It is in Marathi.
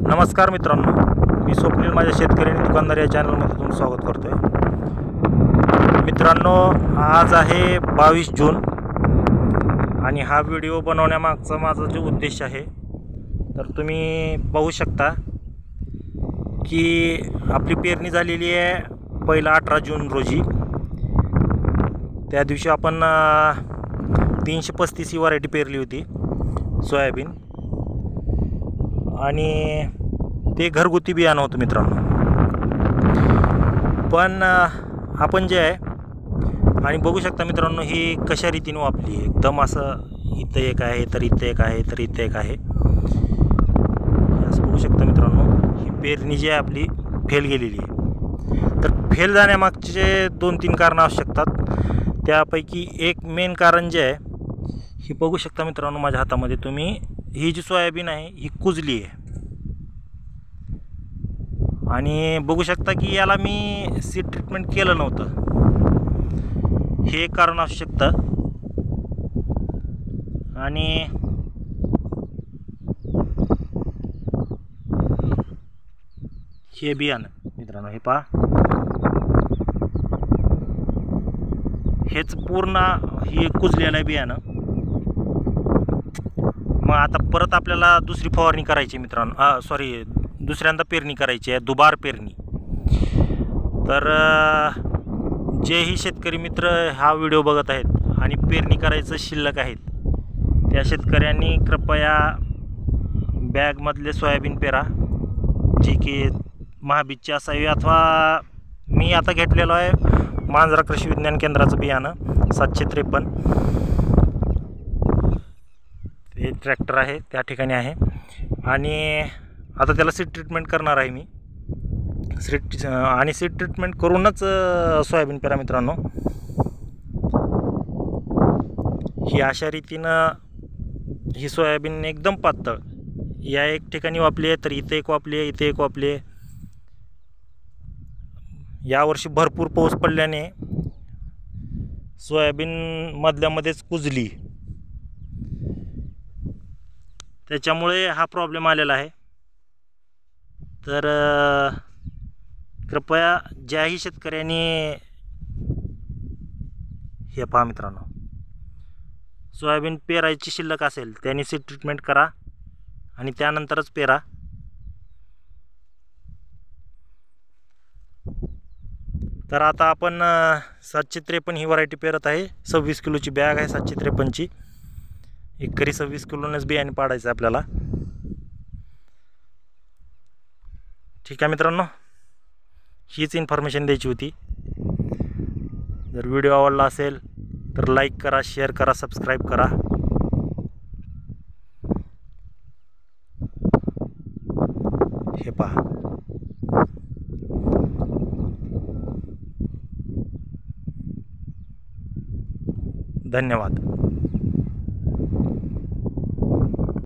नमस्कार मित्रांनो, मी स्वप्नील माझ्या शेतकरी आणि दुकानदार या चॅनलमध्ये तुमचं स्वागत करतो आहे. मित्रांनो, आज आहे 22 जून आणि हा व्हिडिओ बनवण्यामागचा माझा जो उद्देश आहे तर तुम्ही पाहू शकता की आपली पेरणी झालेली आहे पहिला 18 जून रोजी. त्या दिवशी आपण 335 ही व्हरायटी पेरली होती सोयाबीन आणि ते घरगुती बियाणं होतं मित्रांनो. पण आपण जे आहे आणि बघू शकता मित्रांनो, ही कशा रीतीने वापरली एकदम असं इथं एक आहे तर इथं एक आहे तर इथं एक आहे असं बघू शकता मित्रांनो. ही पेरणी जी आहे आपली फेल गेलेली आहे. तर फेल जाण्यामागचे 2-3 कारणं असू शकतात. त्यापैकी एक मेन कारण जे आहे ही बघू शकता मित्रांनो माझ्या हातामध्ये तुम्ही. ही जी सोयाबीन आहे ही कुजली आहे आणि बघू शकता की याला मी सीड ट्रीटमेंट केलं नव्हतं. हे एक कारण असू शकतं. आणि हे बियाणं मित्रांनो, हे पहा, हेच पूर्ण हे कुजलेलं आहे बियाणं. मग आता परत आपल्याला दुसरी फवारणी करायची मित्रांनो, दुसऱ्यांदा पेरणी करायची आहे, दुबार पेरणी. तर जेही शेतकरी मित्र हा व्हिडिओ बघत आहेत आणि पेरणी करायचं शिल्लक आहेत त्या शेतकऱ्यांनी कृपया बॅगमधले सोयाबीन पेरा, जी की महाबीजची असावी, अथवा मी आता घेतलेलो आहे मांजरा कृषी विज्ञान केंद्राचं बियाणं 753. हे ट्रॅक्टर आहे त्या ठिकाणी आहे आणि आता त्याला सीड ट्रीटमेंट करणार आहे मी. सीड ट्रीटमेंट करूनच सोयाबीन पेरा मित्रांनो. ही अशा रीतीनं ही सोयाबीन एकदम पातळ या एक ठिकाणी वापली आहे तर इथे एक वापली आहे, इथे एक वापली आहे. यावर्षी भरपूर पाऊस पडल्याने सोयाबीन मधल्यामध्येच कुजली, त्याच्यामुळे हा प्रॉब्लेम आलेला आहे. तर कृपया ज्याही शेतकऱ्यांनी, हे पहा मित्रांनो, सोयाबीन पेरायची शिल्लक असेल त्यांनी सीड ट्रीटमेंट करा आणि त्यानंतरच पेरा. तर आता आपण 753 ही व्हरायटी पेरत आहे. 26 किलोची बॅग आहे 753ची. एकरी 26 किलोनेच बियाणे पाडायचं आपल्याला. ठीक आहे मित्रांनो, हीच इन्फॉर्मेशन द्यायची होती. जर व्हिडिओ आवडला असेल तर लाईक करा, शेअर करा, सबस्क्राईब करा. हे पहा, धन्यवाद.